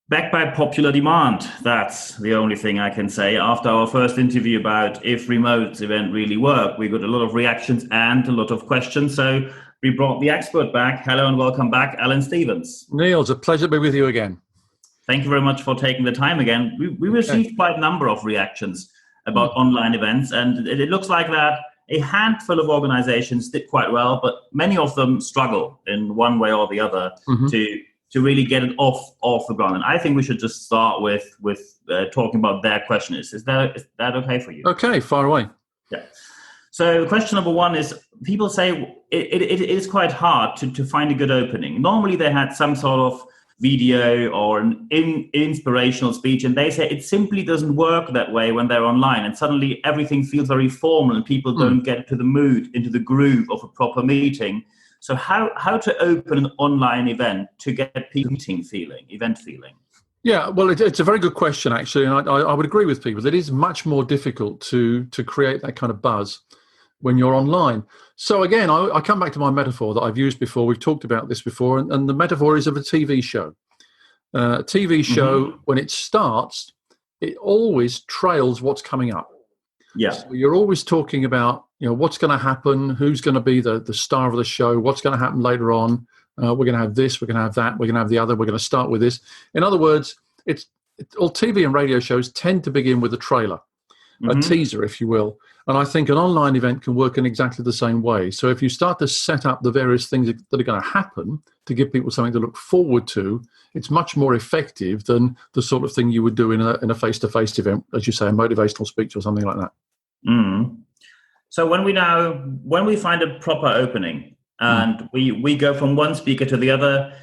Back by popular demand. That's the only thing I can say. After our first interview about if remote event really work, we got a lot of reactions and a lot of questions. So we brought the expert back. Hello and welcome back, Alan Stevens. Niels, a pleasure to be with you again. Thank you very much for taking the time again. We received quite a number of reactions about online events, and it looks like that a handful of organizations did quite well, but many of them struggle in one way or the other to really get it off the ground. And I think we should just start with talking about their question. Is that okay for you? Okay, far away. Yeah. So question number one is, people say it is quite hard to find a good opening. Normally they had some sort of video or an inspirational speech, and they say it simply doesn't work that way when they're online, and suddenly everything feels very formal and people don't get into the mood, into the groove of a proper meeting. So how to open an online event to get people event feeling? Yeah, well, it's a very good question, actually, and I would agree with people. It is much more difficult to create that kind of buzz when you're online. So again, I come back to my metaphor that I've used before. We've talked about this before, and the metaphor is of a TV show. A TV show, when it starts, it always trails what's coming up. Yeah. So you're always talking about, what's going to happen, who's going to be the star of the show, what's going to happen later on. We're going to have this, we're going to have that, we're going to have the other, we're going to start with this. In other words, all TV and radio shows tend to begin with a trailer, a teaser, if you will. And I think an online event can work in exactly the same way. So if you start to set up the various things that are going to happen to give people something to look forward to, it's much more effective than the sort of thing you would do in a face-to-face event, as you say, a motivational speech or something like that. So when we find a proper opening and we go from one speaker to the other,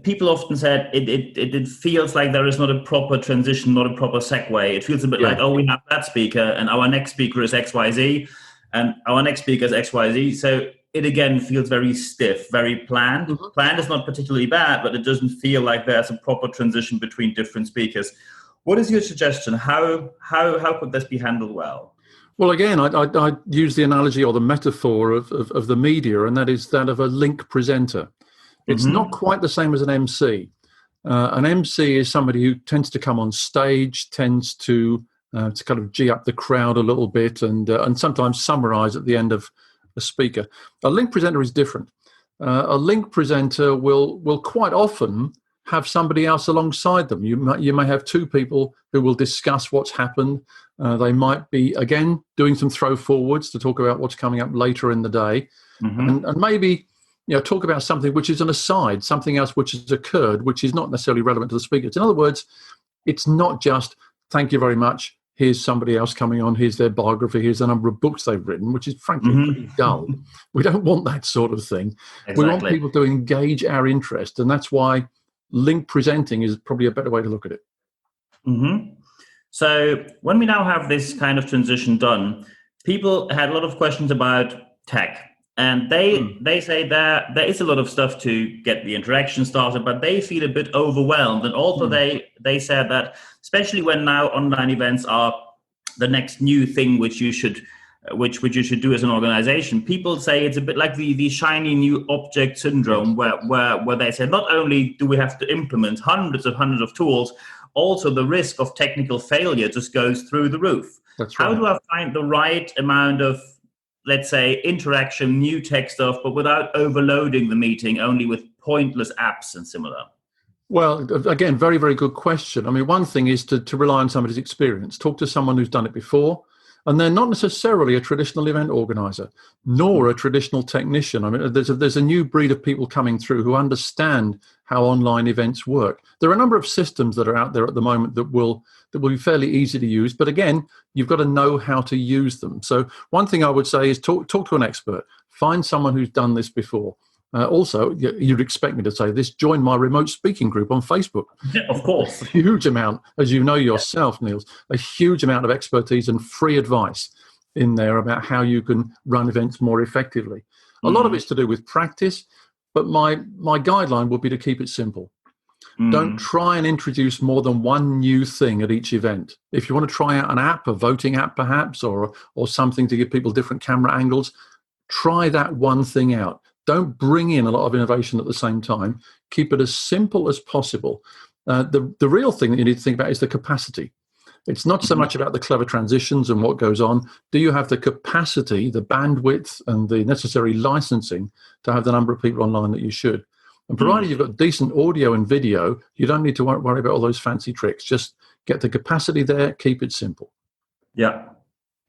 people often said it feels like there is not a proper transition, not a proper segue. It feels a bit like, we have that speaker and our next speaker is XYZ and our next speaker is XYZ. So it again feels very stiff, very planned. Planned is not particularly bad, but it doesn't feel like there's a proper transition between different speakers. What is your suggestion? How could this be handled well? Well, again, I use the analogy or the metaphor of the media, and that is that of a link presenter. It's not quite the same as an MC. An MC is somebody who tends to come on stage, tends to kind of gee up the crowd a little bit, and sometimes summarize at the end of a speaker. A link presenter is different. A link presenter will quite often have somebody else alongside them. You may have two people who will discuss what's happened. They might be, again, doing some throw forwards to talk about what's coming up later in the day. And maybe talk about something which is an aside, something else which has occurred, which is not necessarily relevant to the speakers. In other words, it's not just, thank you very much, here's somebody else coming on, here's their biography, here's the number of books they've written, which is frankly pretty dull. We don't want that sort of thing. Exactly. We want people to engage our interest, and that's why link presenting is probably a better way to look at it. So when we now have this kind of transition done, people had a lot of questions about tech. And they say there is a lot of stuff to get the interaction started, but they feel a bit overwhelmed. And also they said that, especially when now online events are the next new thing which you should do as an organization, people say it's a bit like the shiny new object syndrome, where they say not only do we have to implement hundreds of tools, also the risk of technical failure just goes through the roof. That's right. How do I find the right amount of, let's say, interaction, new tech stuff, but without overloading the meeting, only with pointless apps and similar? Well, again, very, very good question. I mean, one thing is to rely on somebody's experience. Talk to someone who's done it before. And they're not necessarily a traditional event organizer, nor a traditional technician. I mean, there's a new breed of people coming through who understand how online events work. There are a number of systems that are out there at the moment that will be fairly easy to use. But again, you've got to know how to use them. So one thing I would say is talk to an expert. Find someone who's done this before. Also, you'd expect me to say this, join my remote speaking group on Facebook. Yeah, of course. A huge amount, as you know yourself, Niels, a huge amount of expertise and free advice in there about how you can run events more effectively. A lot of it's to do with practice, but my guideline would be to keep it simple. Don't try and introduce more than one new thing at each event. If you want to try out an app, a voting app perhaps, or something to give people different camera angles, try that one thing out. Don't bring in a lot of innovation at the same time. Keep it as simple as possible. The real thing that you need to think about is the capacity. It's not so much about the clever transitions and what goes on. Do you have the capacity, the bandwidth, and the necessary licensing to have the number of people online that you should? And provided you've got decent audio and video, you don't need to worry about all those fancy tricks. Just get the capacity there, keep it simple. Yeah,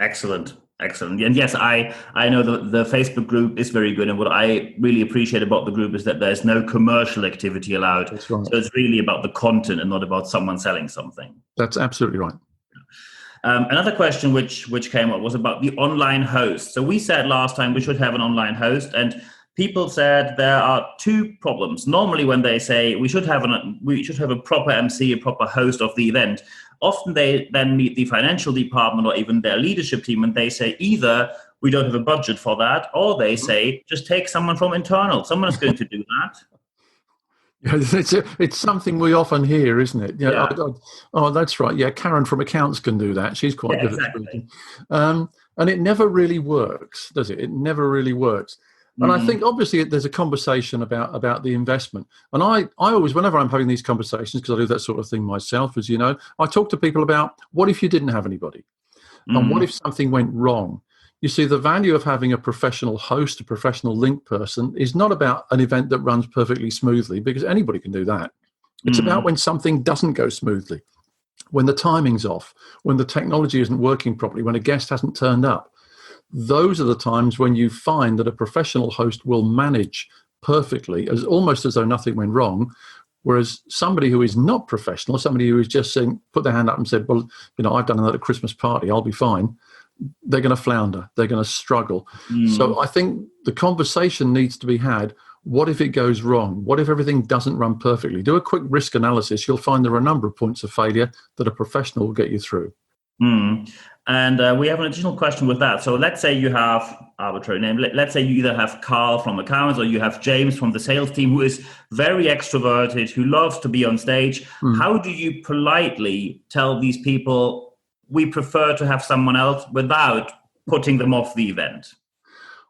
excellent. And yes, I know the Facebook group is very good. And what I really appreciate about the group is that there's no commercial activity allowed. That's right. So it's really about the content and not about someone selling something. That's absolutely right. Another question which came up was about the online host. So we said last time we should have an online host, and people said there are two problems. Normally, when they say we should have a proper MC, a proper host of the event, often they then meet the financial department or even their leadership team, and they say either we don't have a budget for that, or they say just take someone from internal. Someone is going to do that. It's something we often hear, isn't it? Yeah. Oh, that's right. Yeah, Karen from accounts can do that. She's quite good at speaking. And it never really works, does it? It never really works. And I think obviously there's a conversation about the investment. And I always, whenever I'm having these conversations, because I do that sort of thing myself, as you know, I talk to people about what if you didn't have anybody? And what if something went wrong? You see, the value of having a professional host, a professional link person, is not about an event that runs perfectly smoothly, because anybody can do that. It's about when something doesn't go smoothly, when the timing's off, when the technology isn't working properly, when a guest hasn't turned up. Those are the times when you find that a professional host will manage perfectly, almost as though nothing went wrong, whereas somebody who is not professional, somebody who is just saying, put their hand up and said, well, I've done that at a Christmas party, I'll be fine, they're going to flounder, they're going to struggle. So I think the conversation needs to be had. What if it goes wrong? What if everything doesn't run perfectly? Do a quick risk analysis. You'll find there are a number of points of failure that a professional will get you through. And we have an additional question with that. So let's say you have arbitrary name. Let's say you either have Carl from accounts or you have James from the sales team, who is very extroverted, who loves to be on stage. How do you politely tell these people we prefer to have someone else without putting them off the event?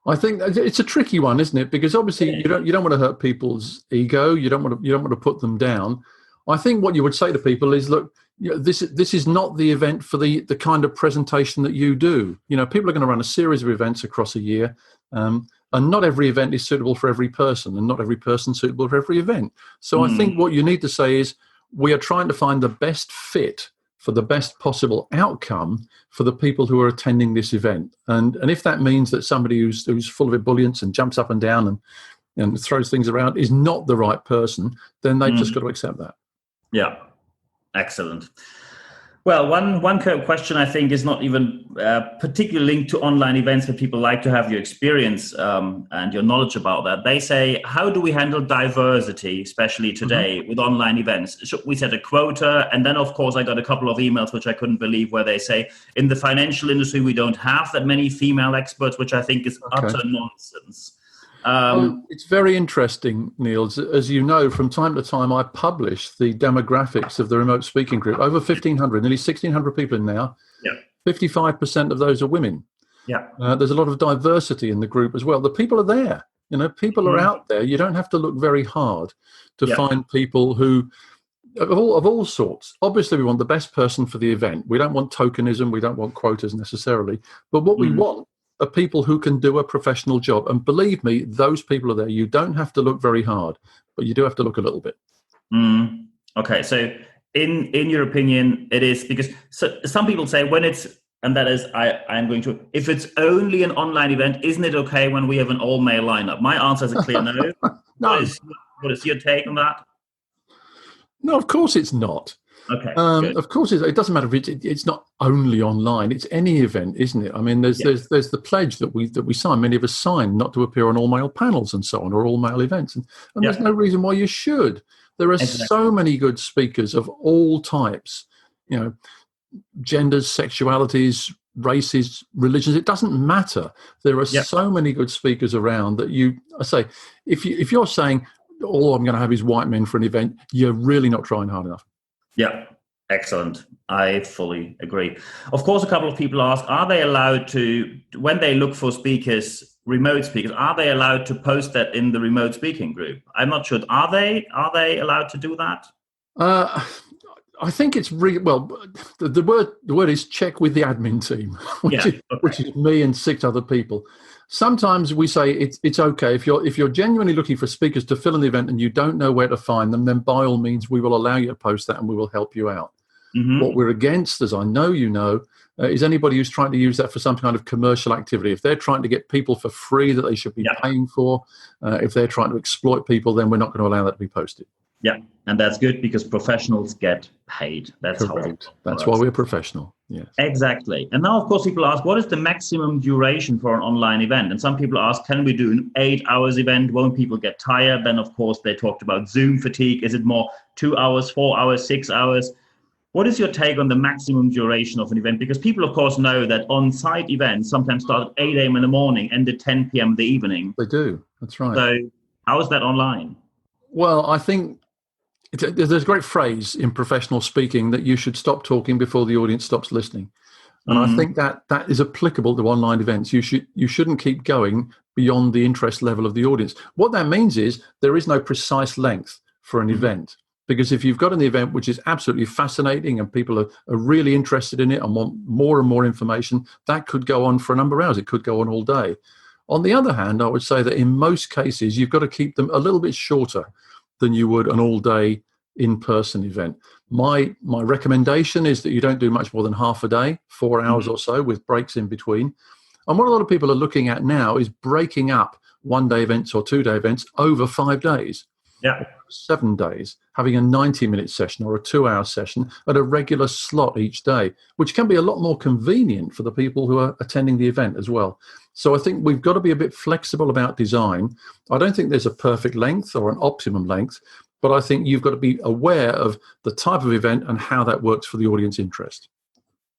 I think it's a tricky one, isn't it? Because obviously you don't want to hurt people's ego. You don't want to put them down. I think what you would say to people is, look, this is not the event for the kind of presentation that you do. People are going to run a series of events across a year, and not every event is suitable for every person, and not every person suitable for every event. So I think what you need to say is, we are trying to find the best fit for the best possible outcome for the people who are attending this event. And if that means that somebody who's full of ebullience and jumps up and down and throws things around is not the right person, then they've just got to accept that. Yeah, excellent. Well, one question I think is not even particularly linked to online events, but people like to have your experience and your knowledge about that. They say, how do we handle diversity, especially today with online events? Should we set a quota? And then, of course, I got a couple of emails, which I couldn't believe, where they say, in the financial industry, we don't have that many female experts, which I think is utter nonsense. It's very interesting, Niels. As you know, from time to time, I publish the demographics of the remote speaking group. Over 1,500, nearly 1,600 people in now. Yeah. 55% of those are women. Yeah. There's a lot of diversity in the group as well. The people are there. People are out there. You don't have to look very hard to find people who, of all sorts. Obviously, we want the best person for the event. We don't want tokenism. We don't want quotas necessarily. But what we want are people who can do a professional job. And believe me, those people are there. You don't have to look very hard, but you do have to look a little bit. Okay, so in your opinion, it is because some people say when it's, and that is, I'm going to, if it's only an online event, isn't it okay when we have an all-male lineup? My answer is a clear no. No. What is your take on that? No, of course it's not. Okay. Of course, it doesn't matter if it's not only online. It's any event, isn't it? I mean, there's the pledge that we sign. Many of us sign not to appear on all male panels and so on, or all male events, and there's no reason why you should. There are so many good speakers of all types, genders, sexualities, races, religions. It doesn't matter. There are so many good speakers around that if you're saying all I'm going to have is white men for an event, you're really not trying hard enough. Yeah, excellent. I fully agree. Of course, a couple of people ask, are they allowed to, when they look for speakers, remote speakers, are they allowed to post that in the remote speaking group? I'm not sure. Are they allowed to do that? Uh, I think it's really well. The word is check with the admin team, which is me and 6 other people. Sometimes we say it's okay if you're genuinely looking for speakers to fill in the event and you don't know where to find them. Then by all means, we will allow you to post that and we will help you out. Mm-hmm. What we're against, as I know you know, is anybody who's trying to use that for some kind of commercial activity. If they're trying to get people for free that they should be paying for, if they're trying to exploit people, then we're not going to allow that to be posted. Yeah, and that's good because professionals get paid. That's correct. That's why we're professional. Yes, exactly. And now, of course, people ask, what is the maximum duration for an online event? And some people ask, can we do an 8 hours event? Won't people get tired? Then, of course, they talked about Zoom fatigue. Is it more 2 hours, 4 hours, 6 hours? What is your take on the maximum duration of an event? Because people, of course, know that on-site events sometimes start at 8 a.m. in the morning, end at 10 p.m. in the evening. They do. That's right. So how is that online? Well, I think there's a great phrase in professional speaking that you should stop talking before the audience stops listening. And I think that is applicable to online events. You shouldn't keep going beyond the interest level of the audience. What that means is there is no precise length for an event. Because if you've got an event which is absolutely fascinating and people are really interested in it and want more and more information, that could go on for a number of hours. It could go on all day. On the other hand, I would say that in most cases, you've got to keep them a little bit shorter than you would an all-day in-person event. My recommendation is that you don't do much more than half a day, 4 hours or so, with breaks in between. And what a lot of people are looking at now is breaking up one-day events or 2-day events over 5 days. Yeah. 7 days, having a 90-minute session or a 2-hour session at a regular slot each day, which can be a lot more convenient for the people who are attending the event as well. So I think we've got to be a bit flexible about design. I don't think there's a perfect length or an optimum length, but I think you've got to be aware of the type of event and how that works for the audience interest.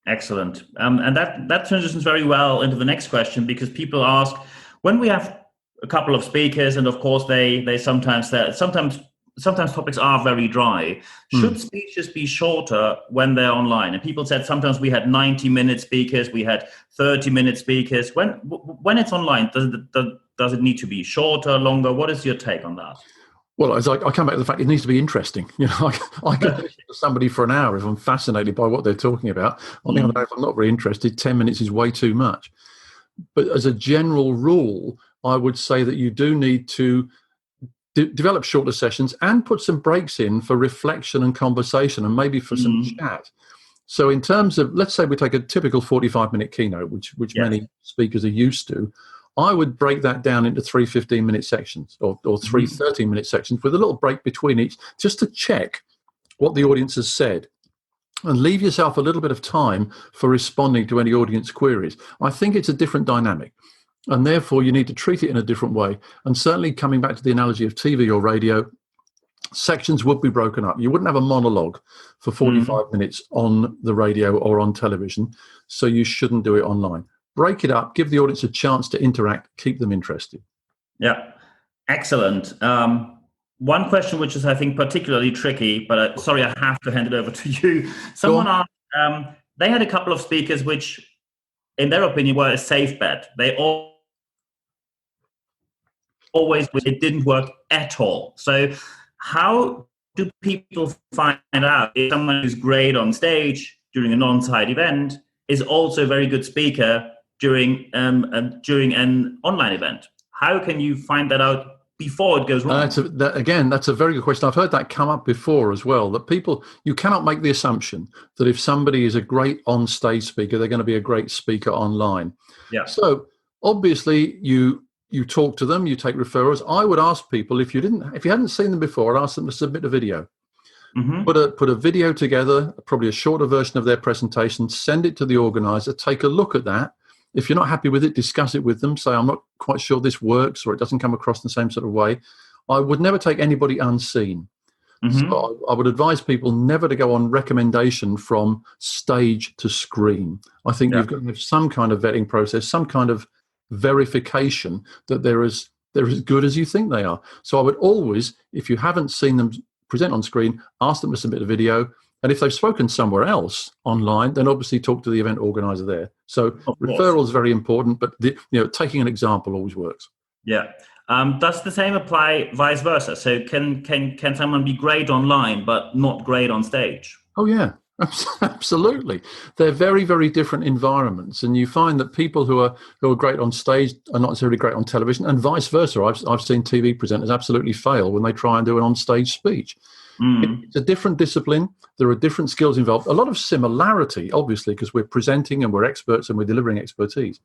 Excellent. And that transitions very well into the next question, because people ask, when we have a couple of speakers, and of course they sometimes topics are very dry. Should speeches be shorter when they're online? And people said sometimes we had 90-minute speakers, we had 30-minute speakers. When it's online, does it need to be shorter, longer? What is your take on that? Well, as I come back to the fact it needs to be interesting. You know, I can listen to somebody for an hour if I'm fascinated by what they're talking about. On the other hand, if I'm not very interested, 10 minutes is way too much. But as a general rule, I would say that you do need to develop shorter sessions and put some breaks in for reflection and conversation and maybe for some chat. So in terms of, let's say we take a typical 45-minute keynote, which many speakers are used to, I would break that down into 3 15-minute sections or 3 13-minute sections with a little break between each, just to check what the audience has said and leave yourself a little bit of time for responding to any audience queries. I think it's a different dynamic, and therefore you need to treat it in a different way. And certainly coming back to the analogy of TV or radio, sections would be broken up. You wouldn't have a monologue for 45 minutes on the radio or on television, so you shouldn't do it online. Break it up, give the audience a chance to interact, keep them interested. Yeah, excellent. One question, which is, I think, particularly tricky, but sorry, I have to hand it over to you. Someone asked, they had a couple of speakers which, in their opinion, were a safe bet. They always, it didn't work at all. So how do people find out if someone who's great on stage during a on-site event is also a very good speaker during an online event? How can you find that out before it goes wrong? That's a very good question. I've heard that come up before as well, that you cannot make the assumption that if somebody is a great on-stage speaker, they're going to be a great speaker online. Yeah. So obviously you talk to them, you take referrals. I would ask people, if you hadn't seen them before, I'd ask them to submit a video. Put a video together, probably a shorter version of their presentation, send it to the organizer, take a look at that. If you're not happy with it, discuss it with them. Say, I'm not quite sure this works or it doesn't come across in the same sort of way. I would never take anybody unseen. So I would advise people never to go on recommendation from stage to screen. I think you've got to have some kind of vetting process, some kind of verification that they're as good as you think they are. So I would always, if you haven't seen them present on screen, ask them to submit a video. And if they've spoken somewhere else online, then obviously talk to the event organizer there. So referral is very important, but taking an example always works. Yeah. Does the same apply vice versa? So can someone be great online but not great on stage? Oh, yeah, absolutely. They're very, very different environments. And you find that people who are great on stage are not necessarily great on television, and vice versa. I've seen TV presenters absolutely fail when they try and do an on-stage speech. It's a different discipline. There are different skills involved. A lot of similarity, obviously, because we're presenting and we're experts and we're delivering expertise.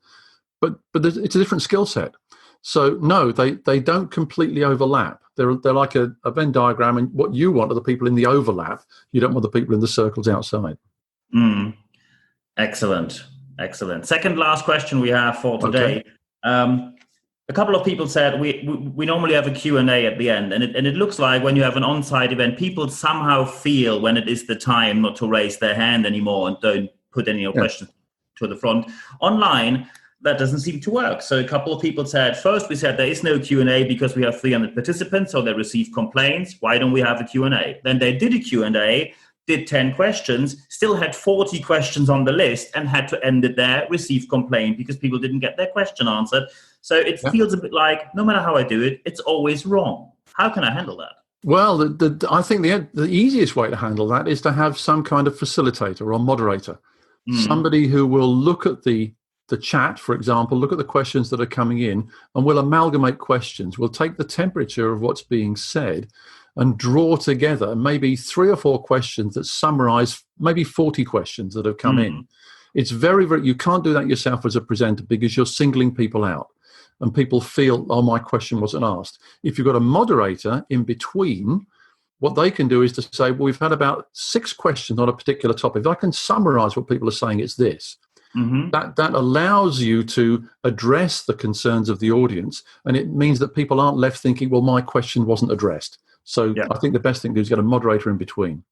But it's a different skill set. So no, they don't completely overlap. They're like a Venn diagram, and what you want are the people in the overlap. You don't want the people in the circles outside. Excellent. Second last question we have for today. Okay. A couple of people said we normally have a Q&A at the end, and it looks like when you have an on-site event, people somehow feel when it is the time not to raise their hand anymore and don't put any questions to the front. Online, that doesn't seem to work. So a couple of people said, first we said there is no Q&A because we have 300 participants, so they receive complaints. Why don't we have a Q&A? Then they did a Q&A, did 10 questions, still had 40 questions on the list and had to end it there, receive complaint because people didn't get their question answered. So it feels a bit like no matter how I do it, it's always wrong. How can I handle that? Well, I think the easiest way to handle that is to have some kind of facilitator or moderator, somebody who will look at the chat, for example, look at the questions that are coming in, and we'll amalgamate questions. We'll take the temperature of what's being said and draw together maybe 3 or 4 questions that summarize maybe 40 questions that have come in. It's very, very, you can't do that yourself as a presenter because you're singling people out and people feel, oh, my question wasn't asked. If you've got a moderator in between, what they can do is to say, well, we've had about 6 questions on a particular topic. If I can summarize what people are saying, it's this. That allows you to address the concerns of the audience, and it means that people aren't left thinking, well, my question wasn't addressed. So I think the best thing to do is get a moderator in between.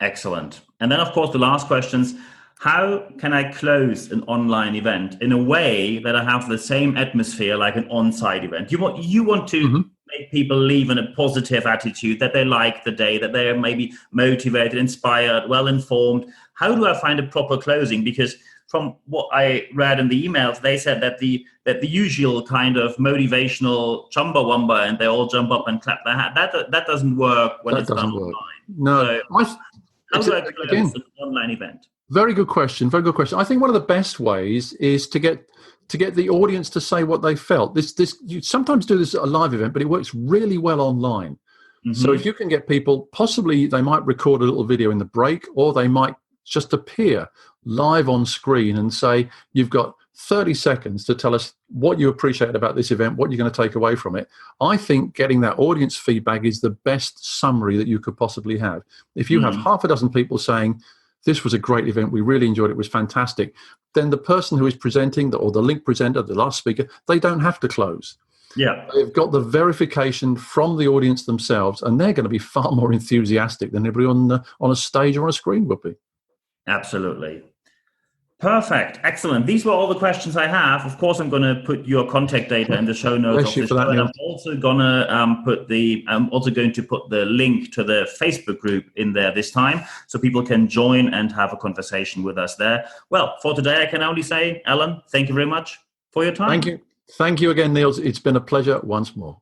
Excellent. And then, of course, the last questions. How can I close an online event in a way that I have the same atmosphere like an on-site event? You want to make people leave in a positive attitude, that they like the day, that they are maybe motivated, inspired, well-informed. How do I find a proper closing? Because from what I read in the emails, they said that the usual kind of motivational chumbawamba and they all jump up and clap their hand, that doesn't work when it's done online. No. So how do I close an online event? Very good question. Very good question. I think one of the best ways is to get the audience to say what they felt. You sometimes do this at a live event, but it works really well online. So if you can get people, possibly they might record a little video in the break, or they might just appear live on screen and say, you've got 30 seconds to tell us what you appreciate about this event, what you're going to take away from it. I think getting that audience feedback is the best summary that you could possibly have. If you have half a dozen people saying, this was a great event, we really enjoyed it, it was fantastic, then the person who is presenting, or the link presenter, the last speaker, they don't have to close. Yeah, they've got the verification from the audience themselves, and they're going to be far more enthusiastic than everyone on a stage or on a screen would be. Absolutely. Perfect. Excellent. These were all the questions I have. Of course, I'm going to put your contact data in the show notes of the show, and I'm also going to put the link to the Facebook group in there this time, so people can join and have a conversation with us there. Well, for today, I can only say, Alan, thank you very much for your time. Thank you. Thank you again, Niels. It's been a pleasure once more.